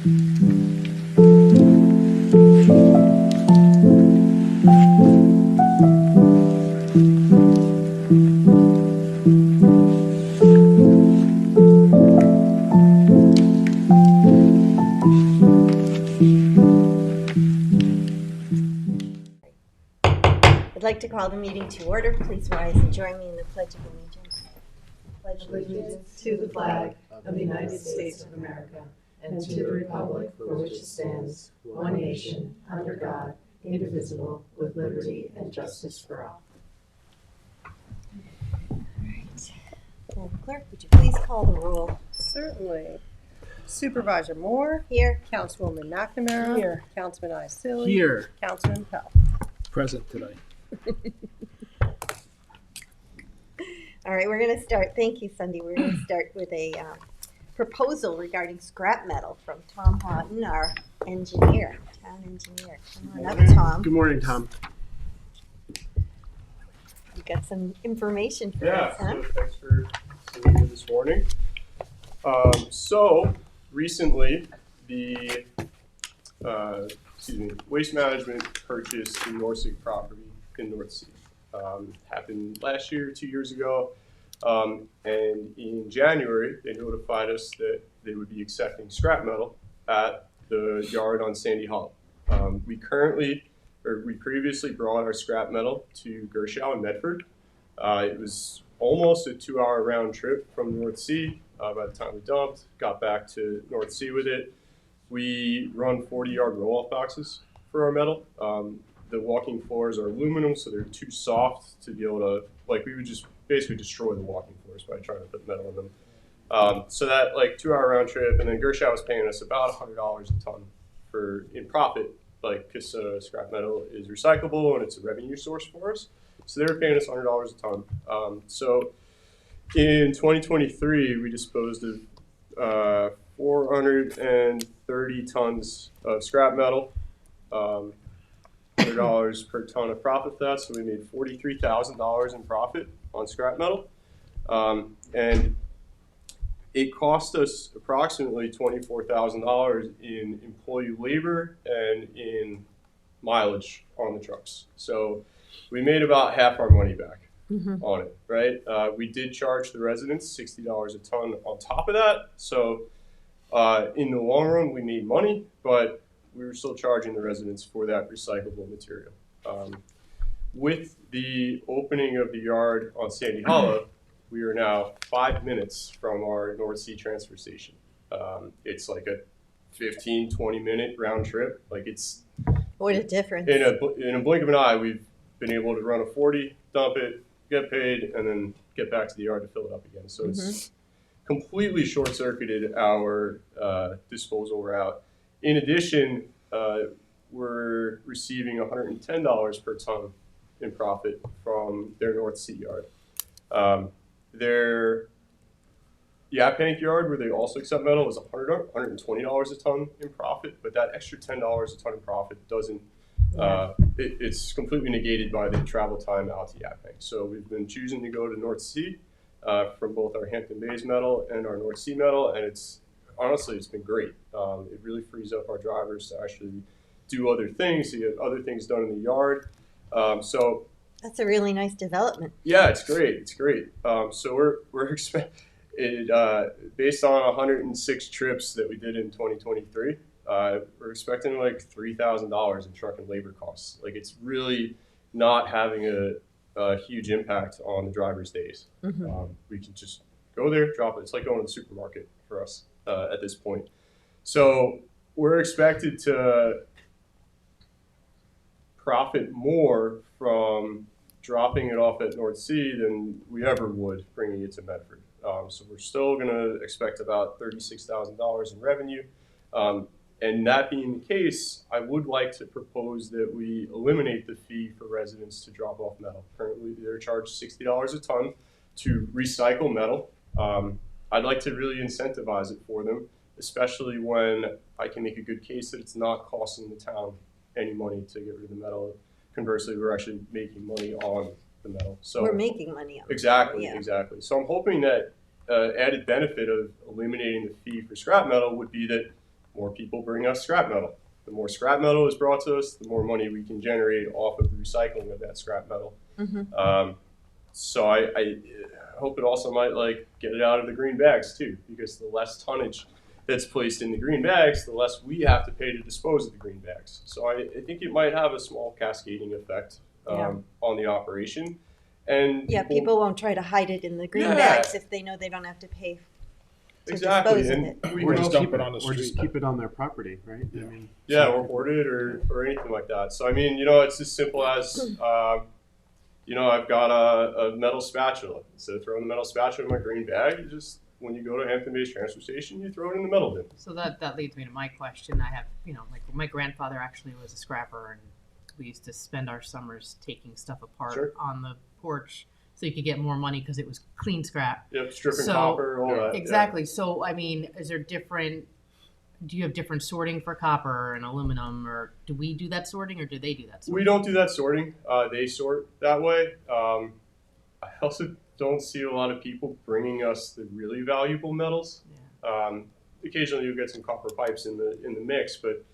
I'd like to call the meeting to order. Please rise and join me in the Pledge of Allegiance. Pledge allegiance to the flag of the United States of America and to the republic for which it stands, one nation, under God, indivisible, with liberty and justice for all. All right. Madam Clerk, would you please call the roll? Certainly. Supervisor Moore. Here. Councilwoman McNamara. Here. Councilman Isilli. Here. Councilman Pell. Present today. All right, we're going to start. Thank you, Cindy. We're going to start with a proposal regarding scrap metal from Tom Houghton, our engineer, town engineer. Come on up, Tom. Good morning, Tom. You got some information for Yeah, us, huh? so thanks for seeing me this morning. So recently, the Waste Management purchased the Norsec property in North Sea. Happened last year, 2 years ago, and in January they notified us that they would be accepting scrap metal at the yard on Sandy Hollow. We previously brought our scrap metal to Gershow in Medford. It was almost a 2-hour round trip from North Sea. By the time we dumped, got back to North Sea with it. We run 40-yard roll-off boxes for our metal. The walking floors are aluminum, so they're too soft to be able to, we would just basically destroy the walking floors by trying to put metal in them. So that 2-hour round trip, and then Gershow was paying us about $100 a ton in profit, because scrap metal is recyclable and it's a revenue source for us. So they were paying us $100 a ton. So in 2023, we disposed of 430 tons of scrap metal. $100 per ton of profit for that, so we made $43,000 in profit on scrap metal. And it cost us approximately $24,000 in employee labor and in mileage on the trucks. So we made about half our money back on it, right? We did charge the residents $60 a ton on top of that. So in the long run, we made money, but we were still charging the residents for that recyclable material. With the opening of the yard on Sandy Hollow, we are now 5 minutes from our North Sea transfer station. It's like a 15, 20-minute round trip. What a difference. In a blink of an eye, we've been able to run a 40, dump it, get paid, and then get back to the yard to fill it up again. So it's completely short-circuited our disposal route. In addition, we're receiving $110 per ton in profit from their North Sea yard. Their Yaphank yard, where they also accept metal, is $120 a ton in profit, but that extra $10 a ton in profit doesn't, it's completely negated by the travel time out to Yaphank. So we've been choosing to go to North Sea from both our Hampton Bays metal and our North Sea metal, and it's been great. It really frees up our drivers to actually do other things, to get other things done in the yard. So that's a really nice development. Yeah, it's great. It's great. So we're expecting, based on 106 trips that we did in 2023, we're expecting $3,000 in truck and labor costs. It's really not having a huge impact on the driver's days. We can just go there, drop it. It's like going to the supermarket for us at this point. So we're expected to profit more from dropping it off at North Sea than we ever would bringing it to Medford. So we're still going to expect about $36,000 in revenue. And that being the case, I would like to propose that we eliminate the fee for residents to drop off metal. Currently, they're charged $60 a ton to recycle metal. I'd like to really incentivize it for them, especially when I can make a good case that it's not costing the town any money to get rid of the metal. Conversely, we're actually making money on the metal. So we're making money on it. Exactly, Yeah. exactly. So I'm hoping that added benefit of eliminating the fee for scrap metal would be that more people bring us scrap metal. The more scrap metal is brought to us, the more money we can generate off of the recycling of that scrap metal. So I hope it also might like get it out of the green bags too, because the less tonnage that's placed in the green bags, the less we have to pay to dispose of the green bags. So I think it might have a small cascading effect on the operation. And people won't try to hide it in the green Yeah. bags if they know they don't have to pay to exactly, dispose of and it. we Or can just also- dump it on the Or just street. keep it on their property, right? I mean, yeah, or hoard it or anything like that. So I mean, you know, it's as simple as you know, I've got a metal spatula. Instead of throwing the metal spatula in my green bag, you just when you go to Hampton-based transfer station, you throw it in the metal bin. So that leads me to my question. I have, like my grandfather actually was a scrapper, and we used to spend our summers taking stuff apart Sure. on the porch so you could get more money because it was clean scrap. Yep, stripping So- copper, all that. Exactly. So I mean, is there different? Do you have different sorting for copper and aluminum, or do we do that sorting, or do they do that Yeah. sorting? We don't do that sorting. They sort that way. I also don't see a lot of people bringing us the really valuable metals. Occasionally you'll get some copper pipes in the mix, but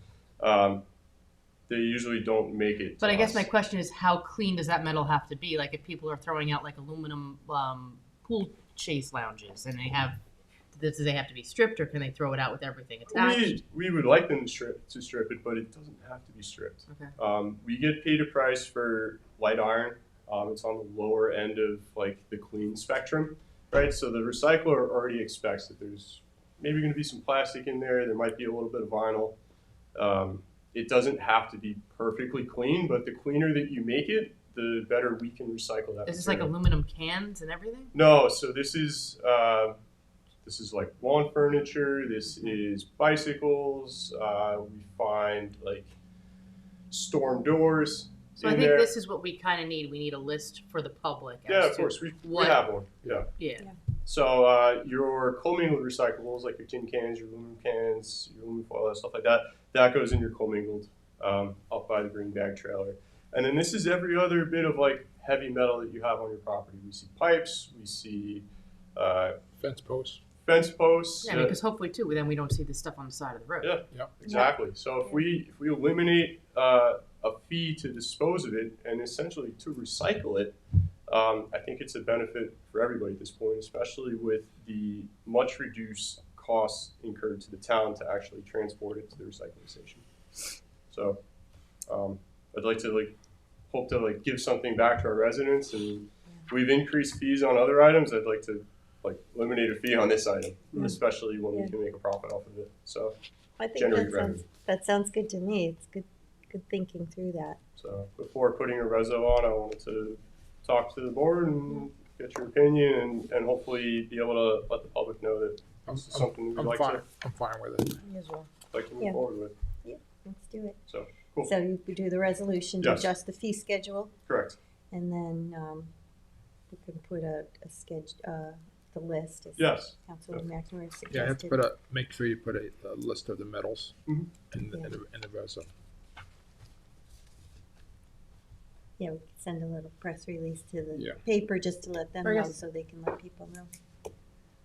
they usually don't make it. But to I guess us. my question is, how clean does that metal have to be? Like, if people are throwing out like aluminum pool chase lounges, and do they have to be stripped, or can they throw it out with everything attached? We would like them to strip it, but it doesn't have to be stripped. Okay. We get paid a price for light iron. It's on the lower end of like the clean spectrum, right? So the recycler already expects that there's maybe going to be some plastic in there. There might be a little bit of vinyl. It doesn't have to be perfectly clean, but the cleaner that you make it, the better we can recycle that. Is this like material. aluminum cans and everything? No, so this is like lawn furniture. This is bicycles. We find like storm doors So I in think there. this is what we kind of need. We need a list for the public. Yeah, as of to course. We what- have one. Yeah. Yeah. So your commingled recyclables, like your tin cans, your aluminum cans, your aluminum foil, stuff like that, that goes in your commingled up by the green bag trailer. And then this is every other bit of like heavy metal that you have on your property. We see pipes, we see Fence posts. fence posts. Yeah, because hopefully too, then we don't see this stuff on the side of the road. Yeah. Exactly. So if we eliminate a fee to dispose of it and essentially to recycle it, I think it's a benefit for everybody at this point, especially with the much reduced costs incurred to the town to actually transport it to the recycling station. So I'd like to hope to give something back to our residents, and we've increased fees on other items. I'd like to eliminate a fee on this item, especially when we can make a profit off of it. So I think generate that sounds good to me. It's good thinking through that. So before putting a reso on, I wanted to talk to the board and get your opinion, and hopefully be able to let the public know that this is something we'd I'm like fine. I'm fine with it. to move Yeah. forward with. Let's do it. So cool. So you could do the resolution to Yes. adjust the fee schedule, Correct. and then we can put a schedule, the list as Yes. Councilman McNamara suggested. Yeah, I have to make sure you put a list of the metals Mhm. in the resume. Yeah, we could send a little press release to the Yeah. paper just to let them Or know, yes. so they can let people know.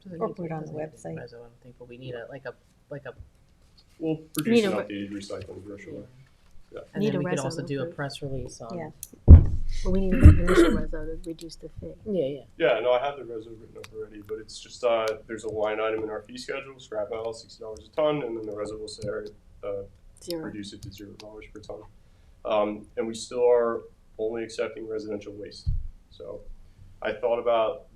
Doesn't Or need put it on the doesn't need to be website. reso, I don't think, but we need a We'll Need produce a an re- updated recycling brochure. and Need then a we could reso also do a for- press release on. Yeah. But we need an initial reso to reduce the fee. Yeah. Yeah, no, I have the reso written up already, but it's just there's a line item in our fee schedule: scrap metal, $60 a ton, and then the reso will say Zero. reduce it to $0 per ton. And we still are only accepting residential waste. So I thought about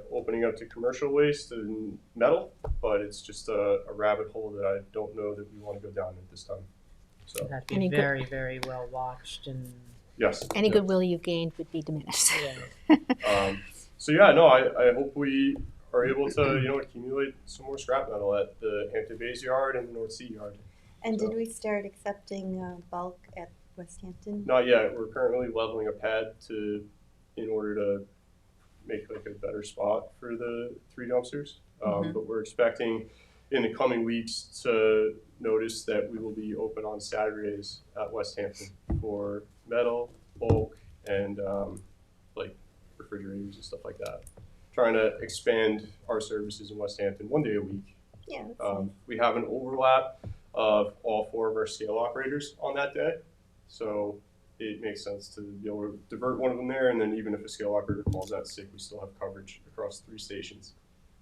opening up to commercial waste and metal, but it's just a rabbit hole that I don't know that we want to go down at this time. So It has to Any be good- very, very well watched and. yes. Any yeah. goodwill you've gained would be diminished. So yeah, no, I hope we are able to accumulate some more scrap metal at the Hampton Bays yard and the North Sea yard. And So- did we start accepting bulk at West Hampton? Not yet. We're currently leveling a pad in order to make a better spot for the 3 dumpsters. But we're expecting in the coming weeks to notice that we will be open on Saturdays at West Hampton for metal, bulk, and refrigerators and stuff like that. Trying to expand our services in West Hampton 1 day a week. Yeah, that's nice. We have an overlap of all 4 of our scale operators on that day, so it makes sense to be able to divert one of them there, and then even if a scale operator calls out sick, we still have coverage across 3 stations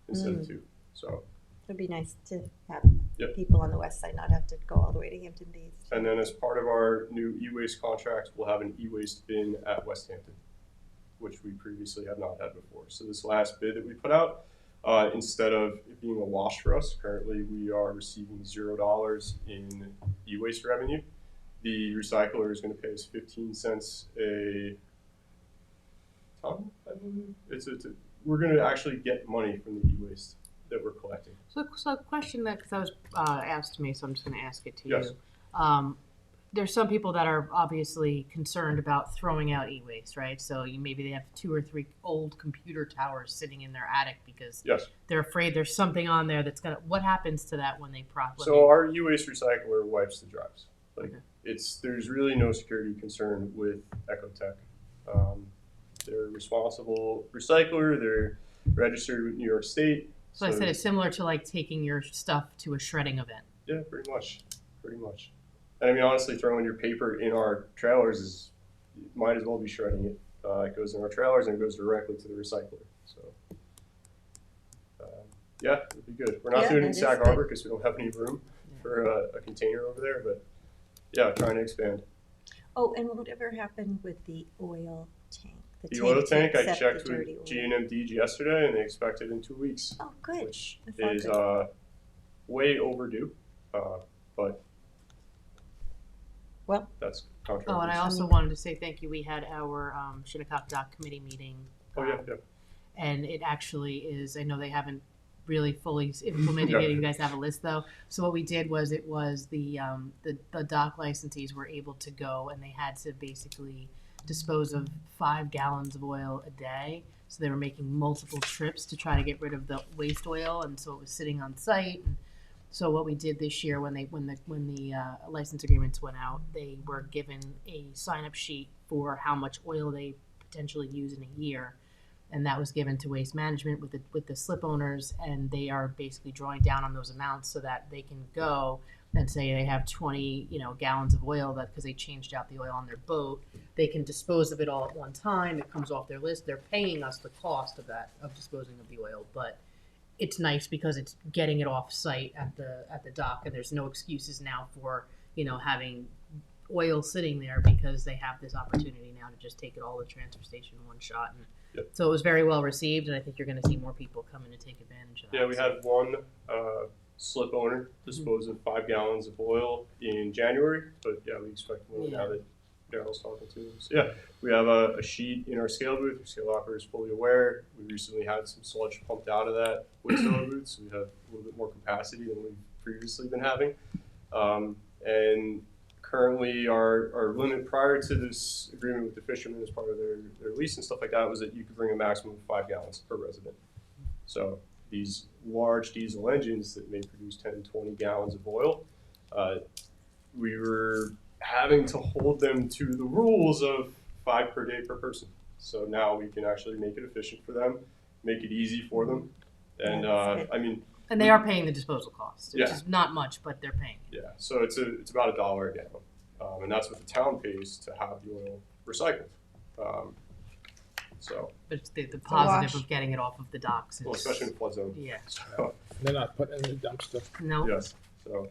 instead of 2. So It'd be nice to have Yep. people on the west side not have to go all the way to Hampton Bays. And then as part of our new e-waste contract, we'll have an e-waste bin at West Hampton, which we previously have not had before. So this last bid that we put out, instead of it being a wash for us, currently we are receiving $0 in e-waste revenue. The recycler is going to pay us 15 cents a ton, I believe. We're going to actually get money from the e-waste that we're collecting. So a question that, because that was asked to me, so I'm just going to ask it to Yes. you. There's some people that are obviously concerned about throwing out e-waste, right? So maybe they have 2 or 3 old computer towers sitting in their attic because Yes. they're afraid there's something on there that's gonna. What happens to that when they So our e-waste recycler wipes the drives. Like Okay. there's really no security concern with Ecotech. They're a responsible recycler. They're registered with New York State. So I said it's similar to like taking your stuff to a shredding event. Yeah, pretty much. And I mean, honestly, throwing your paper in our trailers is, you might as well be shredding it. It goes in our trailers and it goes directly to the recycler. So, yeah, it'd be good. We're not Yeah, doing it in that is Sag good. Harbor because we don't have any room for a container over there, but yeah, trying to expand. Oh, and whatever happened with the oil tank? The oil tank, I accept checked the dirty with oil. G&MD yesterday, and they expect it in 2 weeks, Oh, good. which That's all is good. way overdue. But Well. that's contract. Oh, and I reasons. also wanted to say thank you. We had our Shinnecock Dock Committee meeting. Oh yeah, yeah. And it actually is, I know they haven't really fully implemented Yeah. it. You guys have a list though. So what we did was it was the dock licensees were able to go and they had to basically dispose of 5 gallons of oil a day. So they were making multiple trips to try to get rid of the waste oil, and so it was sitting on site. And so what we did this year when the license agreements went out, they were given a sign-up sheet for how much oil they potentially use in a year, and that was given to Waste Management with the slip owners, and they are basically drawing down on those amounts so that they can go and say they have 20 gallons of oil that because they changed out the oil on their boat, they can dispose of it all at one time. It comes off their list. They're paying us the cost of disposing of the oil, but it's nice because it's getting it off site at the dock, and there's no excuses now for having oil sitting there because they have this opportunity now to just take it all to the transfer station in one shot. And Yep. so it was very well received, and I think you're going to see more people coming to take advantage of that. Yeah, we had one slip owner dispose of 5 gallons of oil in January, but yeah, we expect more now that Daryl's talking to him. So yeah, we have a sheet in our scale booth. Our scale operator is fully aware. We recently had some sludge pumped out of that waste oil booth, so we have a little bit more capacity than we've previously been having. And currently our limit prior to this agreement with the fishermen as part of their lease and stuff like that was that you could bring a maximum of 5 gallons per resident. So these large diesel engines that may produce 10, 20 gallons of oil, we were having to hold them to the rules of 5 per day per person. So now we can actually make it efficient for them, make it easy for them. And That's good. I mean, And they are paying the disposal cost, which Yeah. is not much, but they're paying. yeah, so it's about $1 a gallon, and that's what the town pays to have the oil recycled. So, But it's the wash. positive of getting it off of the docks. well, is- especially in flood zone. Yeah. So, They're not putting it in the dumpster. No. yes, so,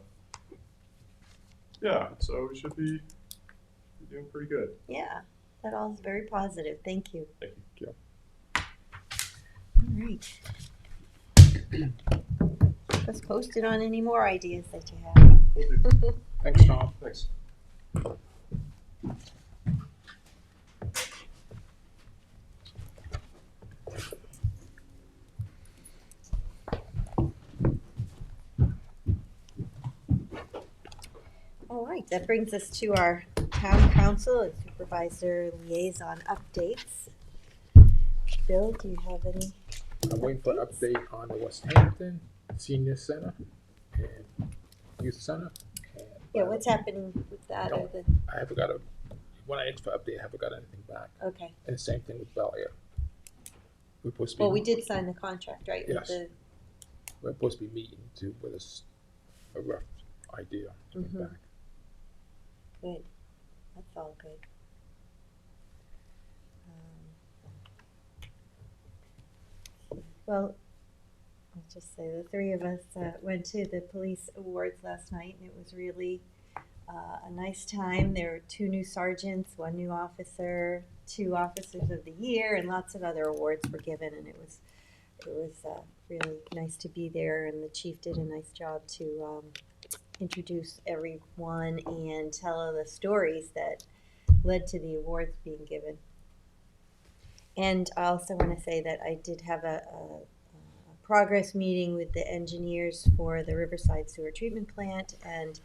yeah, so we should be doing pretty good. Yeah, that all is very positive. Thank you. Thank you. All right. Let's post it on any more ideas that you have. Will do. Thanks, Tom. Thanks. All right, that brings us to our town council and supervisor liaison updates. Bill, do you have any? I'm waiting for an update on the West Hampton Senior Center and Youth Center. And, Yeah, what's happening with that? No. Or the, I haven't got when I asked for update, I haven't got anything back. okay. And the same thing with Bel Air. We're supposed to be. Well, we did sign the contract, right? Yes. With we're supposed to be meeting to with us a rough idea to come Mhm. back. Good. That's all good. Well, I'll just say the three of us went to the police awards last night, and it was really a nice time. There were 2 new sergeants, 1 new officer, 2 officers of the year, and lots of other awards were given, and it was really nice to be there, and the chief did a nice job to introduce everyone and tell the stories that led to the awards being given. And I also want to say that I did have a progress meeting with the engineers for the Riverside Sewer Treatment Plant, and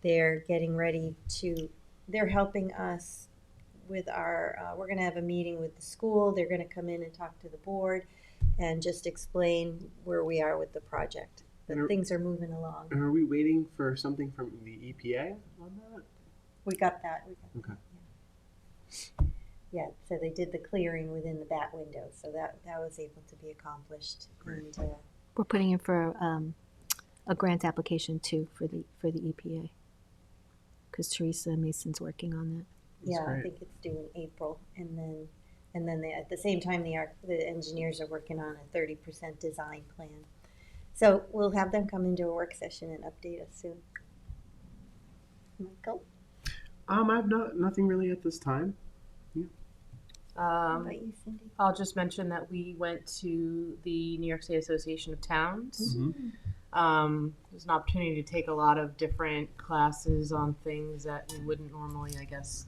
they're getting ready to, they're helping us with our, we're going to have a meeting with the school. They're going to come in and talk to the board and just explain where we are with the project. That And things are moving along. are we waiting for something from the EPA on that? We got that. Okay. Yeah, so they did the clearing within the bat window, so that was able to be accomplished. Great. And We're putting in for a grant application too for the EPA. Because Teresa Mason's working on that. yeah, I great. think it's due in April, and then they, at the same time the engineers are working on a 30% design plan. So we'll have them come into a work session and update us soon. Michael, I've nothing really at this time. how about you, Cindy? I'll just mention that we went to the New York State Association of Towns. There's an opportunity to take a lot of different classes on things that you wouldn't normally, I guess,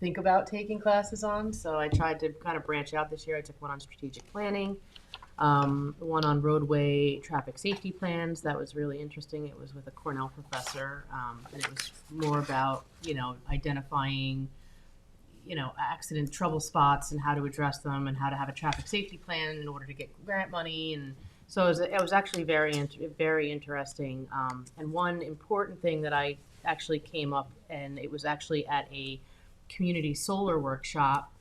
think about taking classes on. So I tried to kind of branch out this year. I took one on strategic planning, one on roadway traffic safety plans. That was really interesting. It was with a Cornell professor, and it was more about, identifying accident trouble spots and how to address them and how to have a traffic safety plan in order to get grant money. And so it was actually very interesting. And one important thing that I actually came up, and it was actually at a community solar workshop.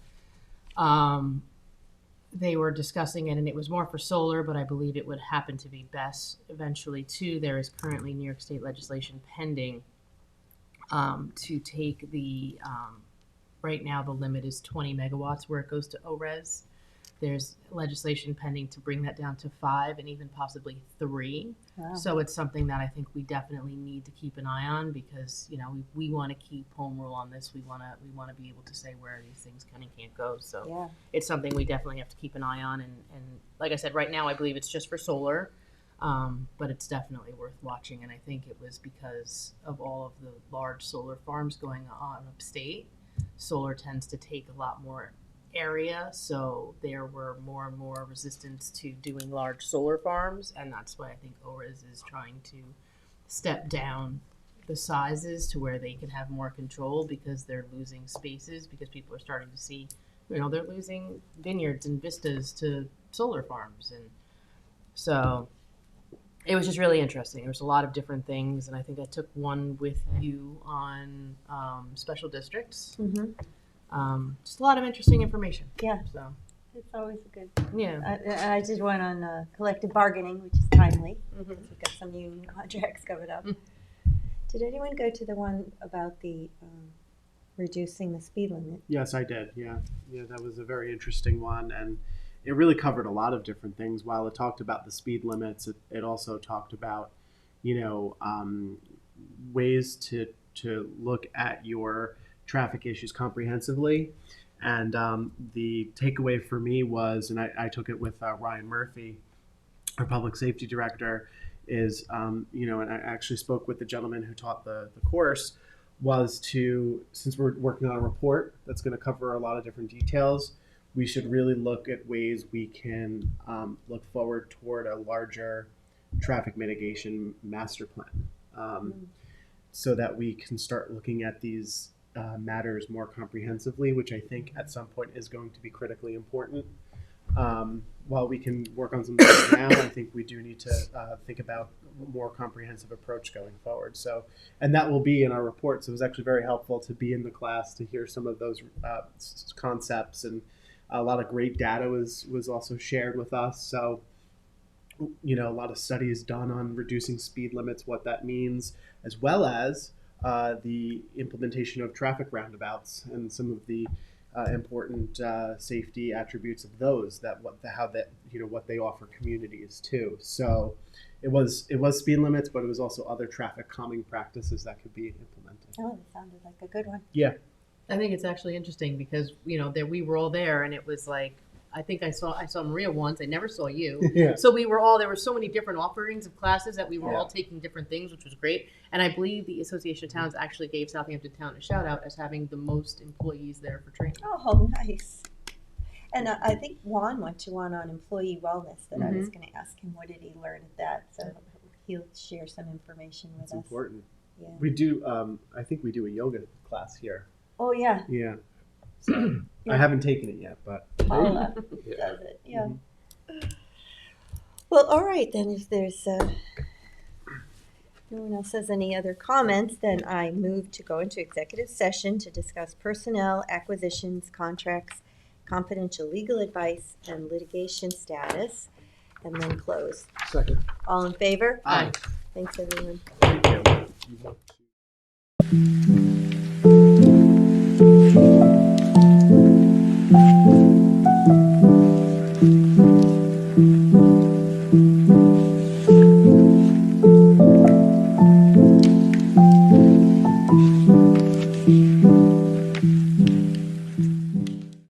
They were discussing it, and it was more for solar, but I believe it would happen to be BESS eventually too. There is currently New York State legislation pending to take the right now, the limit is 20 megawatts where it goes to ORES. There's legislation pending to bring that down to 5 and even possibly 3. Wow. So it's something that I think we definitely need to keep an eye on because, we want to keep home rule on this. We want to be able to say where these things can and can't go. So Yeah. it's something we definitely have to keep an eye on. And like I said, right now I believe it's just for solar, but it's definitely worth watching. And I think it was because of all of the large solar farms going on upstate. Solar tends to take a lot more area, so there were more and more resistance to doing large solar farms, and that's why I think ORES is trying to step down the sizes to where they can have more control because they're losing spaces because people are starting to see, they're losing vineyards and vistas to solar farms. And so it was just really interesting. There was a lot of different things, and I think I took one with you on special districts. Just a lot of interesting information. Yeah. So It's always a good. yeah. I did one on collective bargaining, which is timely. Mhm. Because we've got some union contracts coming up. Did anyone go to the one about the reducing the speed limit? Yes, I did. Yeah, that was a very interesting one, and it really covered a lot of different things. While it talked about the speed limits, it also talked about, ways to look at your traffic issues comprehensively. And the takeaway for me was, and I took it with Ryan Murphy, our public safety director, is, and I actually spoke with the gentleman who taught the course, was to, since we're working on a report that's going to cover a lot of different details, we should really look at ways we can look forward toward a larger traffic mitigation master plan, so that we can start looking at these matters more comprehensively, which I think at some point is going to be critically important. While we can work on some things now, I think we do need to think about a more comprehensive approach going forward. So, and that will be in our report. So it was actually very helpful to be in the class to hear some of those concepts, and a lot of great data was also shared with us. So a lot of studies done on reducing speed limits, what that means, as well as the implementation of traffic roundabouts and some of the important safety attributes of those what they offer communities too. So it was speed limits, but it was also other traffic calming practices that could be implemented. Oh, that sounded like a good one. I think it's actually interesting because there we were all there, and it was like I think I saw Maria once. I never saw you. Yeah. So there were so many different offerings of classes that we were all taking different things, which was great. And I believe the Association of Towns actually gave Southampton Town a shout out as having the most employees there for training. Oh, nice. And I think Juan went to one on employee wellness that I was going to ask him, what did he learn at that? So he'll share some information with That's us. important. Yeah. We do. I think we do a yoga class here. Oh, yeah. Yeah. So I haven't taken it yet, but Paula does it. Yeah. Well, all right, then if there's no one else has any other comments, then I move to go into executive session to discuss personnel, acquisitions, contracts, confidential legal advice, and litigation status, and then close. Second. All in favor? Aye. Thanks, everyone. You want to